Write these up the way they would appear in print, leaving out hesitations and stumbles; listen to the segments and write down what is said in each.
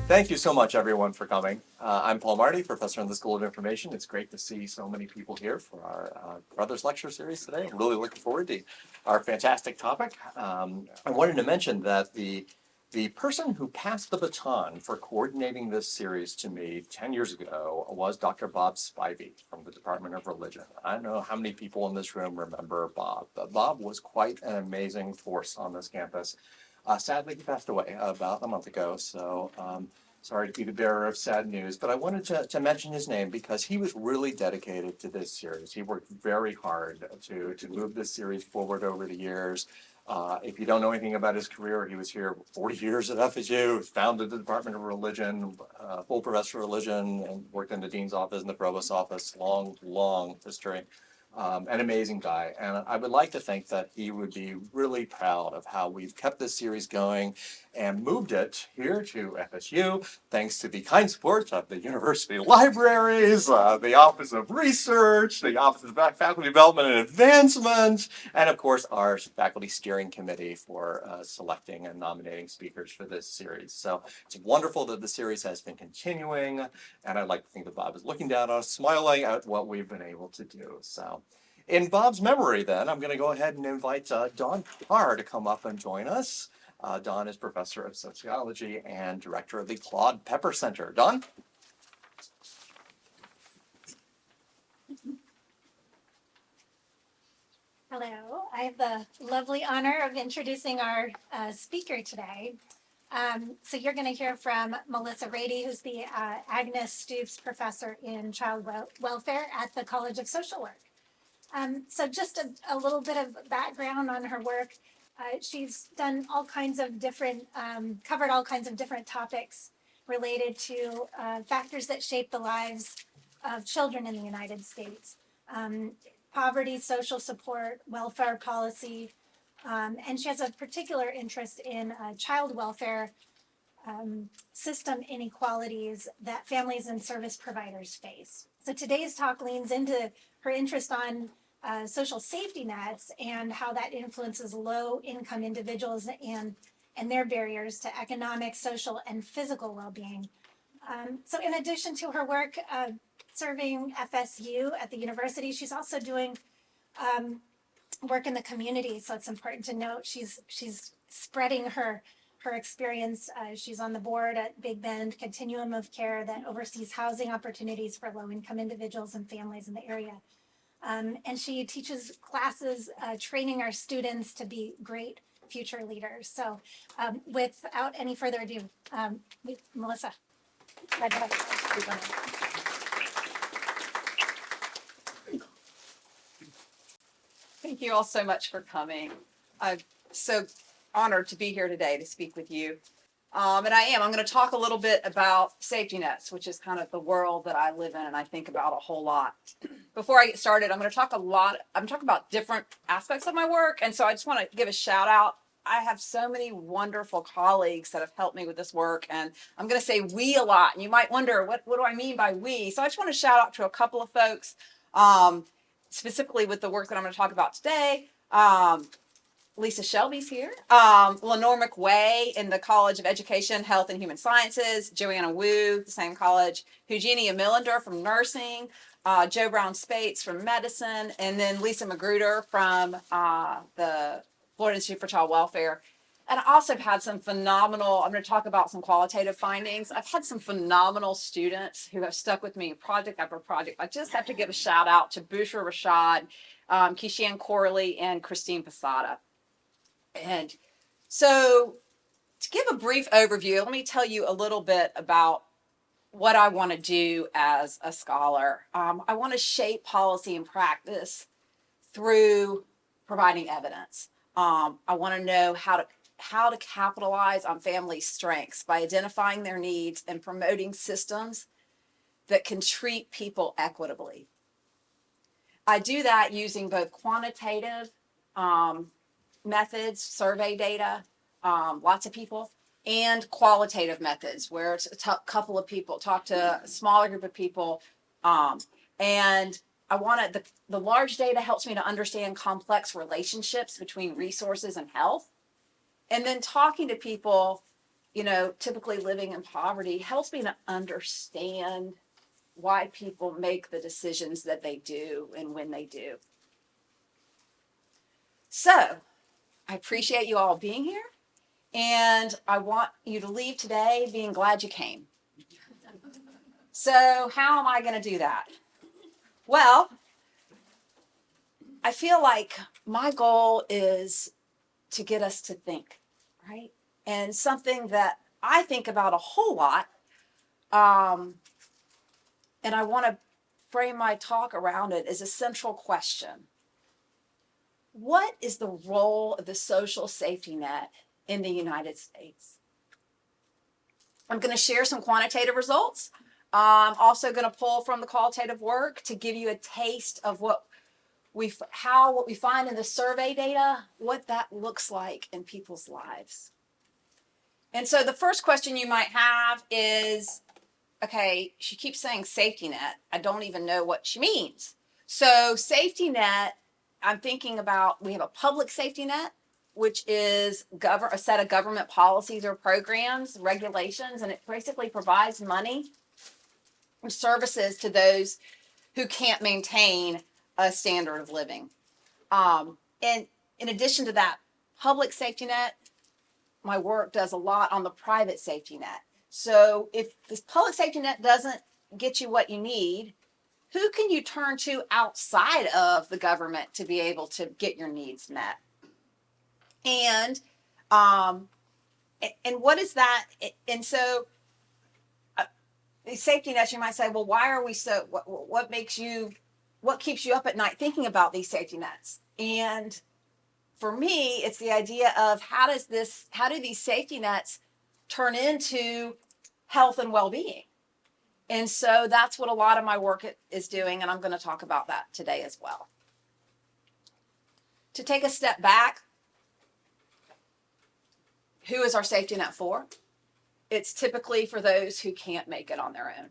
Thank you so much, everyone, for coming. I'm Paul Marty, professor in the School of Information. It's great to see so many people here for our Brothers Lecture Series today. I'm really looking forward to our fantastic topic. I wanted to mention that the person who passed the baton for coordinating this series to me 10 years ago was Dr. Bob Spivey from the Department of Religion. I don't know how many people in this room remember Bob, but Bob was quite an amazing force on this campus. Sadly, he passed away about a month ago, so sorry to be the bearer of sad news, but I wanted to mention his name because he was really dedicated to this series. He worked very hard to move this series forward over the years. If you don't know anything about his career, he was here 40 years at FSU, founded the Department of Religion, full professor of religion, and worked in the dean's office and the provost's office. Long history. An amazing guy. And I would like to think that he would be really proud of how we've kept this series going and moved it here to FSU, thanks to the kind support of the university libraries, the Office of Research, the Office of Faculty Development and Advancement, and of course our faculty steering committee for selecting and nominating speakers for this series. So it's wonderful that the series has been continuing, and I'd like to think that Bob is looking down on us, smiling at what we've been able to do. So in Bob's memory, then, I'm going to go ahead and invite Dawn Carr to come up and join us. Dawn is professor of sociology and director of the Claude Pepper Center. Dawn? Hello, I have the lovely honor of introducing our speaker today. So you're going to hear from Melissa Radey, who's the Agnes Stoops Professor in Child Welfare at the College of Social Work. So just a little bit of background on her work. She's done all kinds of different, covered all kinds of different topics related to factors that shape the lives of children in the United States. Poverty, social support, welfare policy, and she has a particular interest in child welfare system inequalities that families and service providers face. So today's talk leans into her interest on social safety nets and how that influences low-income individuals and their barriers to economic, social, and physical well-being. So in addition to her work serving FSU at the university, she's also doing work in the community. So it's important to note she's spreading her experience. She's on the board at Big Bend Continuum of Care that oversees housing opportunities for low-income individuals and families in the area. And she teaches classes training our students to be great future leaders. So without any further ado, Melissa. Thank you all so much for coming. I'm so honored to be here today to speak with you. And I'm going to talk a little bit about safety nets, which is kind of the world that I live in and I think about a whole lot. Before I get started, I'm going to talk about different aspects of my work. And so I just want to give a shout out. I have so many wonderful colleagues that have helped me with this work. And I'm going to say we a lot. And you might wonder, what do I mean by we? So I just want to shout out to a couple of folks, specifically with the work that I'm going to talk about today. Lisa Shelby's here. Lenore McWay in the College of Education, Health, and Human Sciences. Joanna Wu, the same college. Eugenia Millender from nursing. Joe Brown Spates from medicine. And then Lisa Magruder from the Florida Institute for Child Welfare. And I also have had some phenomenal, I'm going to talk about some qualitative findings. I've had some phenomenal students who have stuck with me project after project. I just have to give a shout out to Bushra Rashad, Keishan Corley, and Christine Posada. And so to give a brief overview, let me tell you a little bit about what I want to do as a scholar. I want to shape policy and practice through providing evidence. I want to know how to capitalize on families' strengths by identifying their needs and promoting systems that can treat people equitably. I do that using both quantitative methods, survey data, lots of people, and qualitative methods where it's a couple of people, talk to a smaller group of people. And I want to, the large data helps me to understand complex relationships between resources and health. And then talking to people typically living in poverty helps me to understand why people make the decisions that they do and when they do. So I appreciate you all being here, and I want you to leave today being glad you came. So how am I going to do that? Well, I feel like my goal is to get us to think, right? And something that I think about a whole lot, and I want to frame my talk around it as a central question. What is the role of the social safety net in the United States? I'm going to share some quantitative results. I'm also going to pull from the qualitative work to give you a taste of what we find in the survey data, what that looks like in people's lives. And so the first question you might have is, okay, she keeps saying safety net. I don't even know what she means. So safety net, I'm thinking about, we have a public safety net, which is a set of government policies or programs, regulations, and it basically provides money and services to those who can't maintain a standard of living. And in addition to that public safety net, my work does a lot on the private safety net. So if this public safety net doesn't get you what you need, who can you turn to outside of the government to be able to get your needs met? And what is that? And so these safety nets, you might say, well, why are we so, what keeps you up at night thinking about these safety nets? And for me, it's the idea of how do these safety nets turn into health and well-being? And so that's what a lot of my work is doing, and I'm going to talk about that today as well. To take a step back, who is our safety net for? It's typically for those who can't make it on their own.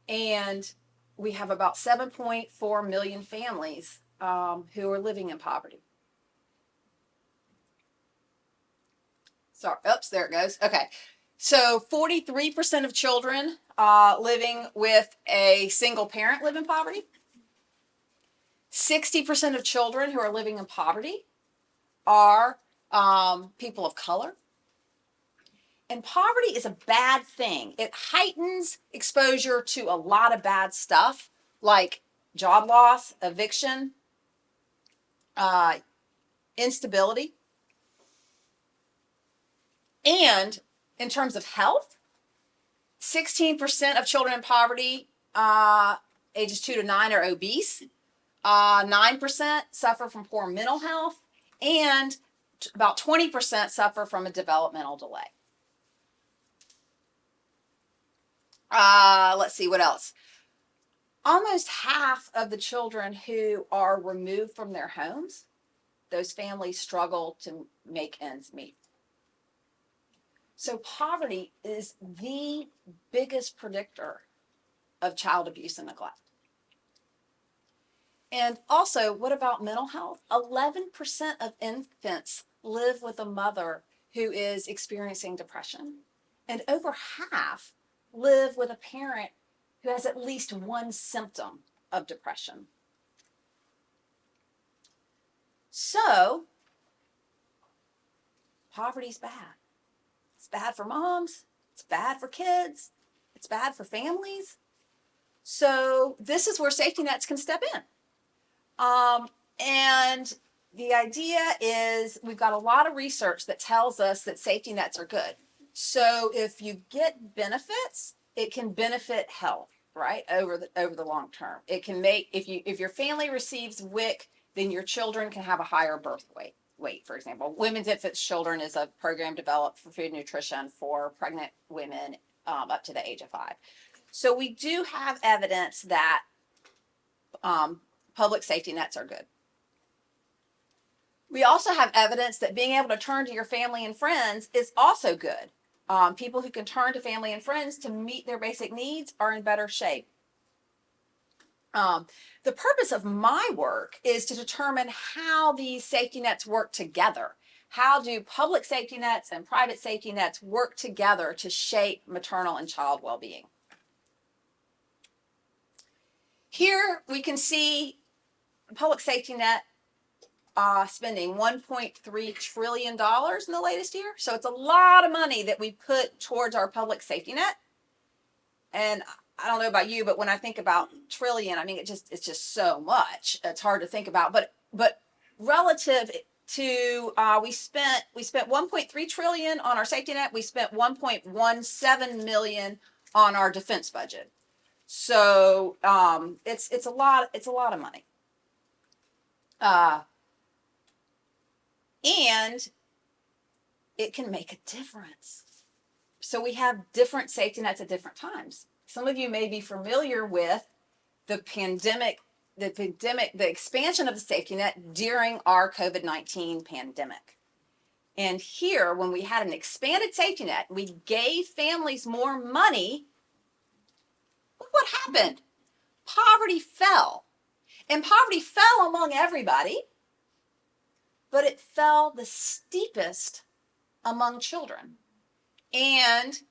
And we have about 7.4 million families who are living in poverty. Sorry, oops, there it goes. Okay, so 43% of children living with a single parent live in poverty. 60% of children who are living in poverty are people of color. And poverty is a bad thing. It heightens exposure to a lot of bad stuff like job loss, eviction, instability. And in terms of health, 16% of children in poverty ages 2 to 9 are obese. 9% suffer from poor mental health, and about 20% suffer from a developmental delay. Let's see, what else? Almost half of the children who are removed from their homes, those families struggle to make ends meet. So poverty is the biggest predictor of child abuse and neglect. And also, what about mental health? 11% of infants live with a mother who is experiencing depression, and over half live with a parent who has at least one symptom of depression. So, poverty's bad. It's bad for moms, it's bad for kids, it's bad for families. So this is where safety nets can step in. And the idea is we've got a lot of research that tells us that safety nets are good. So if you get benefits, it can benefit health, right, over the long term. It can make, if your family receives WIC, then your children can have a higher birth weight, for example. Women's Infants Children is a program developed for food nutrition for pregnant women up to the age of 5. So we do have evidence that public safety nets are good. We also have evidence that being able to turn to your family and friends is also good. People who can turn to family and friends to meet their basic needs are in better shape. The purpose of my work is to determine how these safety nets work together. how do public safety nets and private safety nets work together to shape maternal and child well-being? Here we can see public safety net spending $1.3 trillion in the latest year. So it's a lot of money that we put towards our public safety net. And I don't know about you, but when I think about trillion, I mean, it's just so much. It's hard to think about, but relative to, we spent 1.3 trillion on our safety net. We spent 1.17 million on our defense budget. So, it's a lot of money. And it can make a difference. So we have different safety nets at different times. Some of you may be familiar with the expansion of the safety net during our COVID-19 pandemic. And here, when we had an expanded safety net, we gave families more money. Look what happened. Poverty fell. And poverty fell among everybody, but it fell the steepest among children. And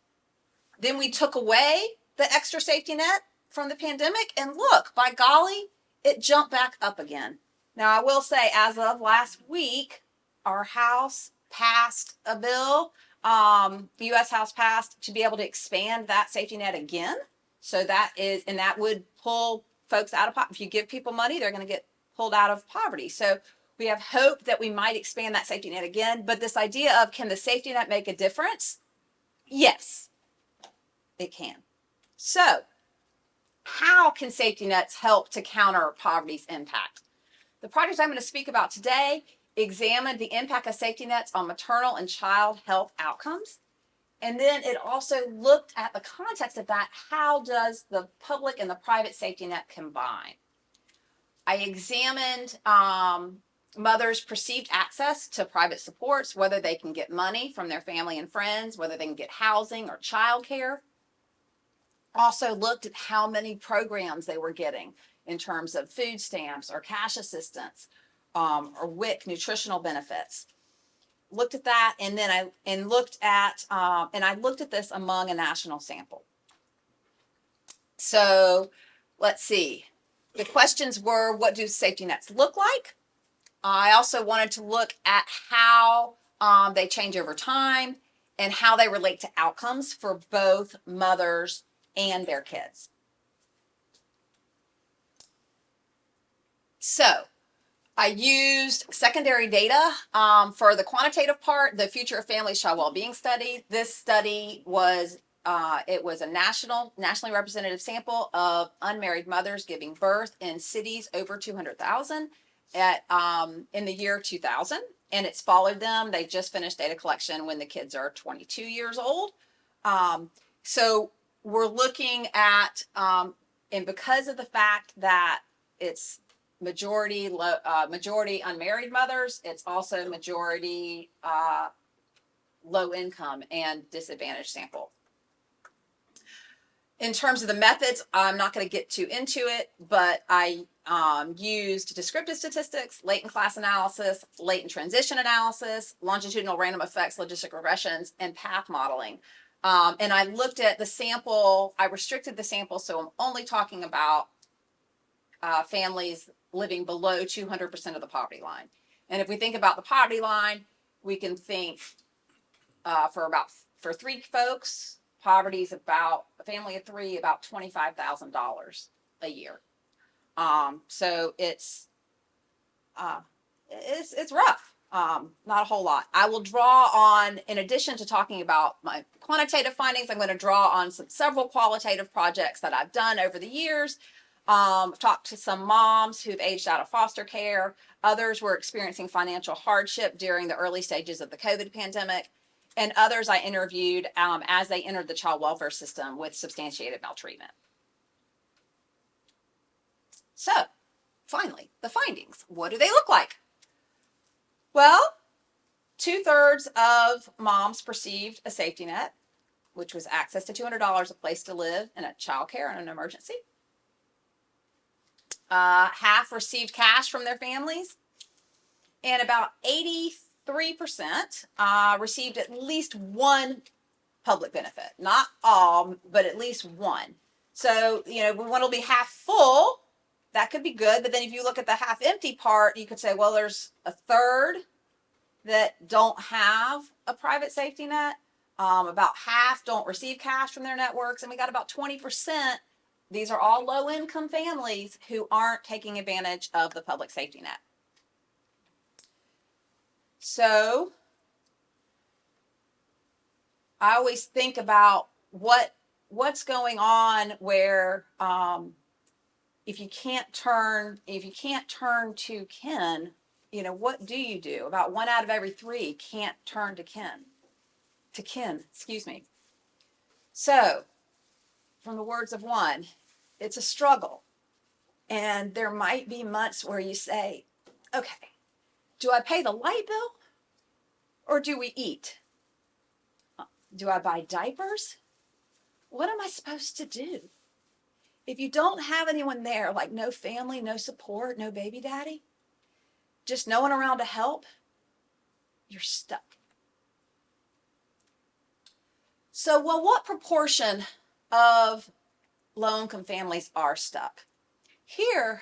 then we took away the extra safety net from the pandemic, and look, by golly, it jumped back up again. Now, I will say, as of last week, our House passed a bill, the U.S. House passed to be able to expand that safety net again. So that would pull folks out of poverty. If you give people money, they're going to get pulled out of poverty. So we have hope that we might expand that safety net again. But this idea of, can the safety net make a difference? Yes, it can. So how can safety nets help to counter poverty's impact? The project I'm going to speak about today examined the impact of safety nets on maternal and child health outcomes. And then it also looked at the context of that. How does the public and the private safety net combine? I examined mothers' perceived access to private supports, whether they can get money from their family and friends, whether they can get housing or childcare. Also looked at how many programs they were getting in terms of food stamps or cash assistance, or WIC nutritional benefits. Looked at that, and then I looked at this among a national sample. So let's see. The questions were, what do safety nets look like? I also wanted to look at how they change over time and how they relate to outcomes for both mothers and their kids. So I used secondary data for the quantitative part, the Future of Families Child Wellbeing Study. This study was it was a nationally representative sample of unmarried mothers giving birth in cities over 200,000 in the year 2000, and it's followed them. They just finished data collection when the kids are 22 years old. So we're looking at, and because of the fact that it's majority unmarried mothers, it's also majority low income and disadvantaged sample. In terms of the methods, I'm not going to get too into it, but I used descriptive statistics, latent class analysis, latent transition analysis, longitudinal random effects, logistic regressions, and path modeling. And I looked at the sample, I restricted the sample, so I'm only talking about families living below 200% of the poverty line. And if we think about the poverty line, we can think for three folks, poverty is about, a family of three, about $25,000 a year. So it's rough. Not a whole lot. I will draw on, in addition to talking about my quantitative findings, I'm going to draw on several qualitative projects that I've done over the years. I've talked to some moms who've aged out of foster care. Others were experiencing financial hardship during the early stages of the COVID pandemic. And others I interviewed as they entered the child welfare system with substantiated maltreatment. So, finally, the findings. What do they look like? Well, 2/3 of moms perceived a safety net, which was access to $200, a place to live, and a child care in an emergency. Half received cash from their families, and about 83% 3% received at least one public benefit. Not all, but at least one. So, you know, we want to be half full. That could be good. But then if you look at the half empty part, you could say, well, there's a third that don't have a private safety net. About half don't receive cash from their networks. And we got about 20%. These are all low income families who aren't taking advantage of the public safety net. So I always think about what's going on where if you can't turn to kin, you know, what do you do? About 1 out of every 3 can't turn to kin, excuse me. So from the words of one, it's a struggle. And there might be months where you say, okay, do I pay the light bill or do we eat? Do I buy diapers? What am I supposed to do? If you don't have anyone there, like no family, no support, no baby daddy, just no one around to help, you're stuck. So, well, what proportion of low-income families are stuck? Here,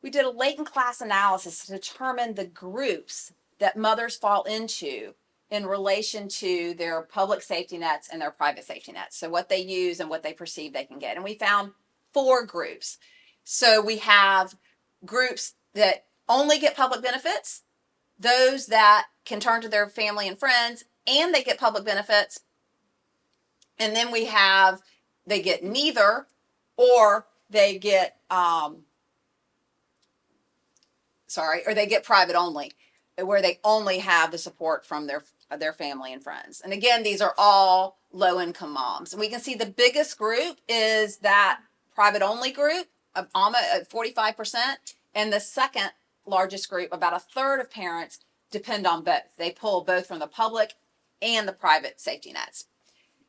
we did a latent class analysis to determine the groups that mothers fall into in relation to their public safety nets and their private safety nets. So what they use and what they perceive they can get. And we found 4 groups. So we have groups that only get public benefits, those that can turn to their family and friends and they get public benefits. And then we have, they get neither, or they get, or they get private only, where they only have the support from their family and friends. And again, these are all low-income moms. And we can see the biggest group is that private only group of almost 45%. And the second largest group, about a third of parents, depend on both. They pull both from the public and the private safety nets.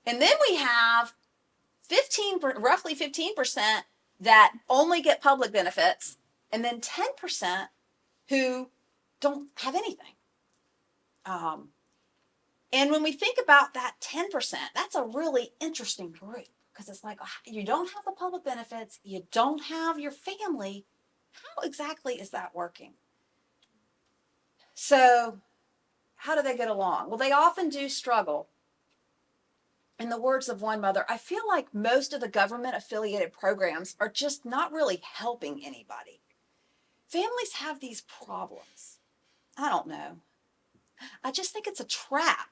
And then we have roughly 15% that only get public benefits, and then 10% who don't have anything. And when we think about that 10%, that's a really interesting group because it's like, you don't have the public benefits, you don't have your family. How exactly is that working? So how do they get along? Well, they often do struggle. In the words of one mother, I feel like most of the government affiliated programs are just not really helping anybody. Families have these problems. I don't know. I just think it's a trap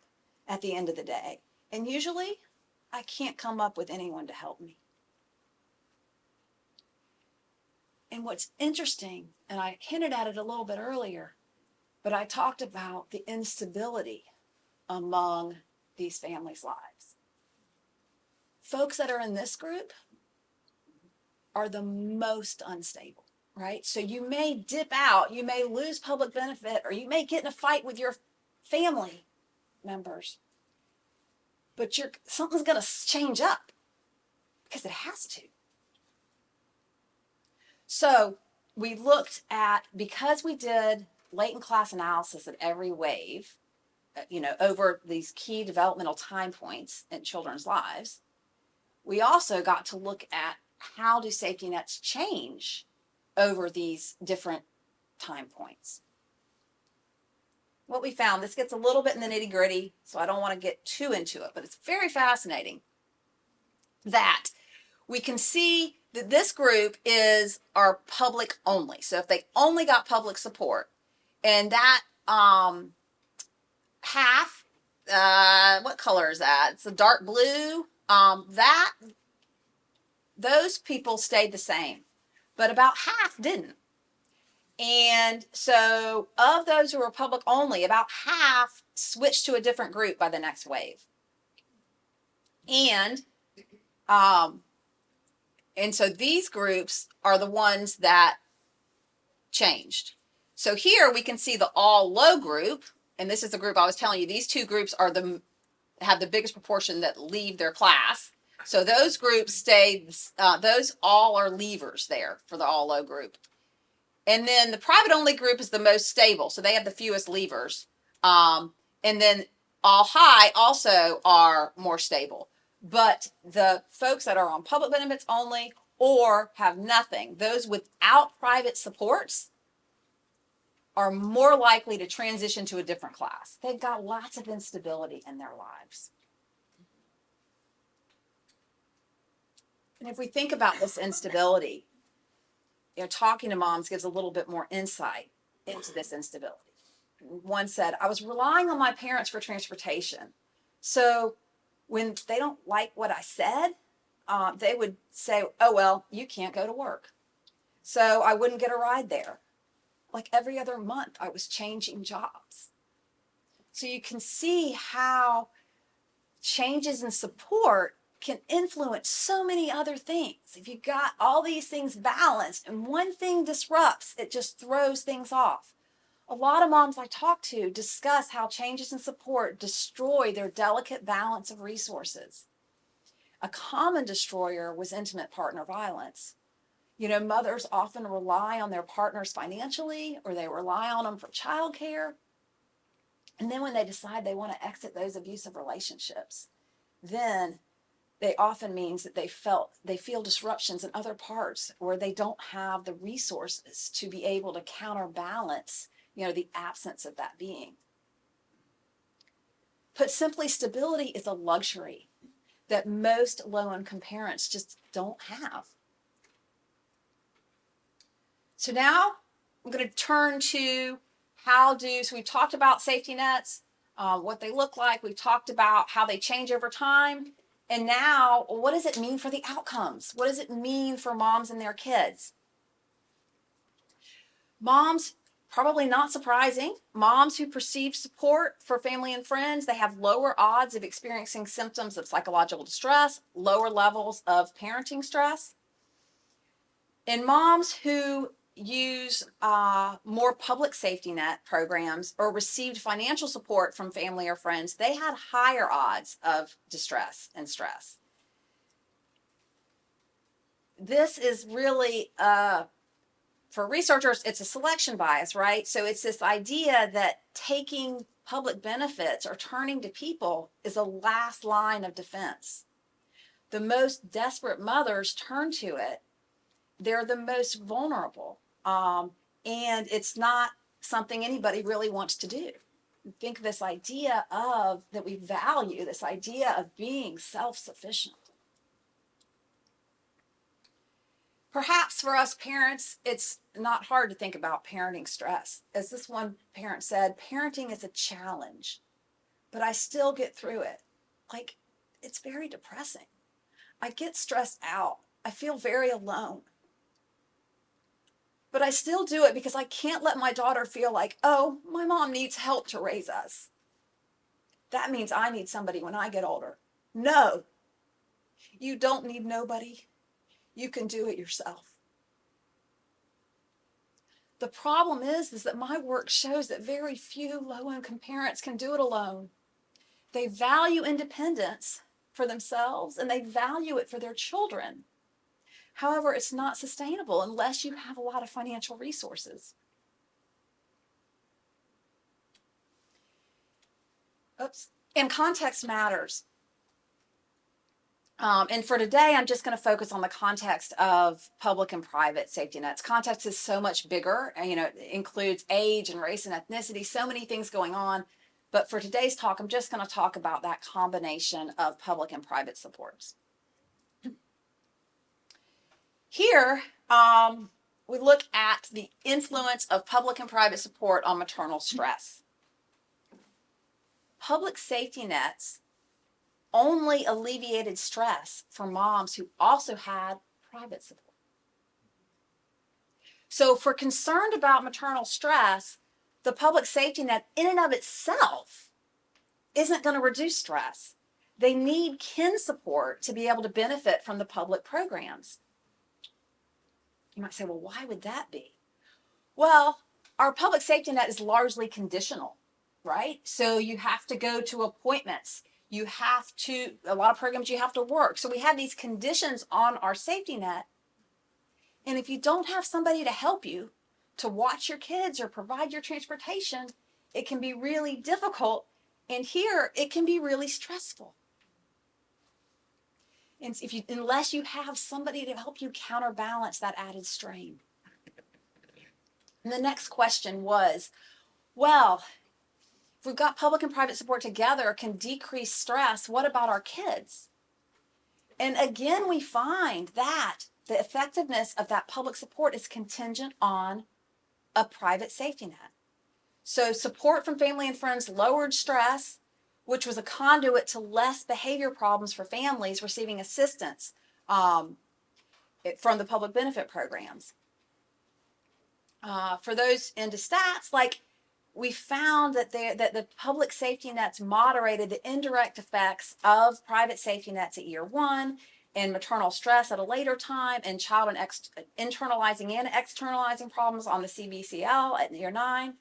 at the end of the day. And usually I can't come up with anyone to help me. And what's interesting, and I hinted at it a little bit earlier, but I talked about the instability among these families' lives. Folks that are in this group are the most unstable, right? So you may dip out, you may lose public benefit, or you may get in a fight with your family members, but something's going to change up because it has to. So we looked at, because we did latent class analysis at every wave, over these key developmental time points in children's lives, we also got to look at how do safety nets change over these different time points. What we found, this gets a little bit in the nitty-gritty, so I don't want to get too into it, but it's very fascinating that we can see that this group are public only. So if they only got public support, and that half, what color is that? It's a dark blue. Those people stayed the same, but about half didn't. And so of those who were public only, about half switched to a different group by the next wave. And so these groups are the ones that changed. So here we can see the all low group, and this is the group I was telling you, these 2 groups have the biggest proportion that leave their class. So those groups stayed, those all are leavers there for the all low group. And then the private only group is the most stable, so they have the fewest leavers. And then all high also are more stable. But the folks that are on public benefits only or have nothing, those without private supports, are more likely to transition to a different class. They've got lots of instability in their lives. And if we think about this instability, talking to moms gives a little bit more insight into this instability. One said, I was relying on my parents for transportation. So when they don't like what I said, they would say, oh, well, you can't go to work. So I wouldn't get a ride there. Like every other month, I was changing jobs. So you can see how changes in support can influence so many other things. If you've got all these things balanced and one thing disrupts, it just throws things off. A lot of moms I talk to discuss how changes in support destroy their delicate balance of resources. A common destroyer was intimate partner violence. Mothers often rely on their partners financially, or they rely on them for childcare. And then when they decide they want to exit those abusive relationships, then they often means that they feel disruptions in other parts where they don't have the resources to be able to counterbalance, the absence of that being. Put simply, stability is a luxury that most low-income parents just don't have. So now I'm going to turn to so we talked about safety nets, what they look like. We've talked about how they change over time. And now, what does it mean for the outcomes? What does it mean for moms and their kids? Moms, probably not surprising, moms who perceive support for family and friends, they have lower odds of experiencing symptoms of psychological distress, lower levels of parenting stress. And moms who use more public safety net programs or received financial support from family or friends, they had higher odds of distress and stress. This is really, for researchers, it's a selection bias, right? So it's this idea that taking public benefits or turning to people is a last line of defense. The most desperate mothers turn to it. They're the most vulnerable, and it's not something anybody really wants to do. Think of this idea that we value, this idea of being self-sufficient. Perhaps for us parents, it's not hard to think about parenting stress. As this one parent said, parenting is a challenge, but I still get through it. Like, it's very depressing. I get stressed out. I feel very alone. But I still do it because I can't let my daughter feel like, oh, my mom needs help to raise us. That means I need somebody when I get older. No, you don't need nobody. You can do it yourself. The problem is that my work shows that very few low-income parents can do it alone. They value independence for themselves and they value it for their children. However, it's not sustainable unless you have a lot of financial resources. And context matters. And for today, I'm just going to focus on the context of public and private safety nets. Context is so much bigger, and it includes age and race and ethnicity, so many things going on. But for today's talk, I'm just going to talk about that combination of public and private supports. Here, we look at the influence of public and private support on maternal stress. Public safety nets only alleviated stress for moms who also had private support. So if we're concerned about maternal stress, the public safety net in and of itself isn't going to reduce stress. They need kin support to be able to benefit from the public programs. You might say, well, why would that be? Well, our public safety net is largely conditional, right? So you have to go to appointments. A lot of programs you have to work. So we have these conditions on our safety net. And if you don't have somebody to help you to watch your kids or provide your transportation, it can be really difficult. And here, it can be really stressful. And unless you have somebody to help you counterbalance that added strain. And the next question was, well, if we've got public and private support together can decrease stress, what about our kids? And again, we find that the effectiveness of that public support is contingent on a private safety net. So support from family and friends lowered stress, which was a conduit to less behavior problems for families receiving assistance from the public benefit programs. For those into stats, like we found that the public safety nets moderated the indirect effects of private safety nets at year 1 and maternal stress at a later time and child and internalizing and externalizing problems on the CBCL at year 9.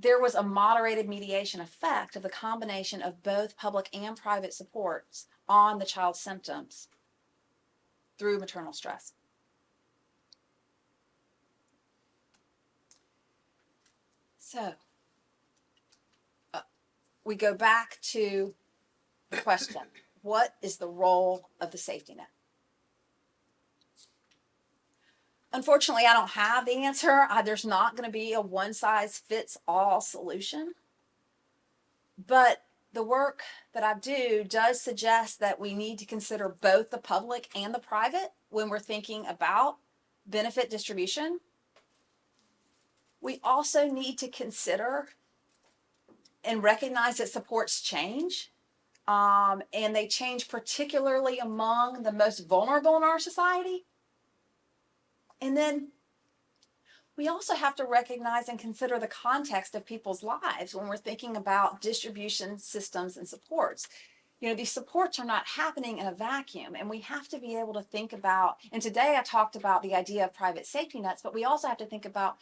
There was a moderated mediation effect of the combination of both public and private supports on the child's symptoms through maternal stress. So we go back to the question, what is the role of the safety net? Unfortunately, I don't have the answer. There's not going to be a one-size-fits-all solution. But the work that I do does suggest that we need to consider both the public and the private when we're thinking about benefit distribution. We also need to consider and recognize that supports change. And they change particularly among the most vulnerable in our society. And then we also have to recognize and consider the context of people's lives when we're thinking about distribution systems and supports. You know, these supports are not happening in a vacuum, and we have to be able to think about, and today I talked about the idea of private safety nets, but we also have to think about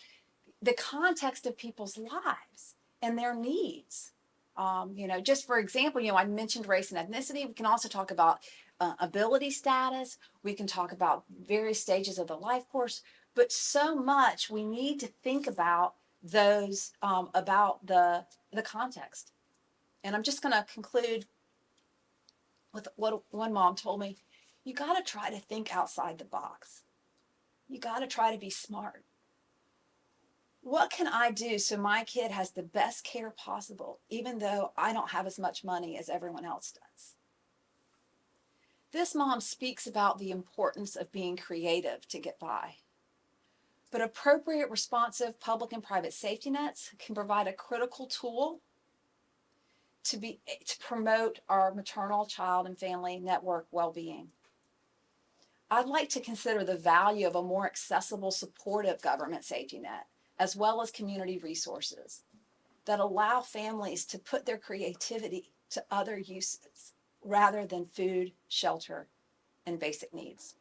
the context of people's lives and their needs. You know, just for example, I mentioned race and ethnicity. We can also talk about ability status. We can talk about various stages of the life course, but so much we need to think about those, about the context. And I'm just going to conclude with what one mom told me. You got to try to think outside the box. You got to try to be smart. What can I do so my kid has the best care possible, even though I don't have as much money as everyone else does? This mom speaks about the importance of being creative to get by. But appropriate, responsive public and private safety nets can provide a critical tool to promote our maternal, child, and family network well-being. I'd like to consider the value of a more accessible, supportive government safety net, as well as community resources that allow families to put their creativity to other uses rather than food, shelter, and basic needs.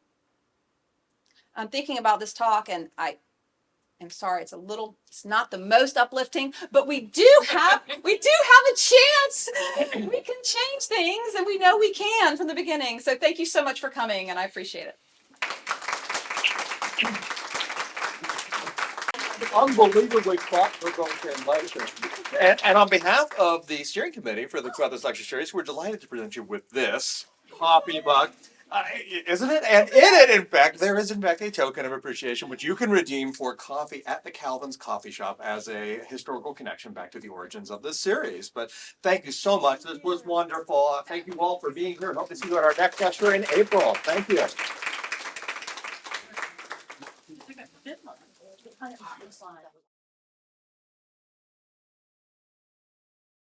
I'm thinking about this talk, and I'm sorry, it's not the most uplifting, but we do have a chance. We can change things, and we know we can from the beginning. So thank you so much for coming, and I appreciate it. Unbelievably thought-provoking lecture. And on behalf of the steering committee for the Carothers Lecture Series, we're delighted to present you with this coffee mug. Isn't it? And in it, in fact, there is in fact a token of appreciation which you can redeem for coffee at the Calvin's Coffee Shop as a historical connection back to the origins of this series. But thank you so much. This was wonderful. Thank you all for being here. Hope to see you at our next lecture in April. Thank you.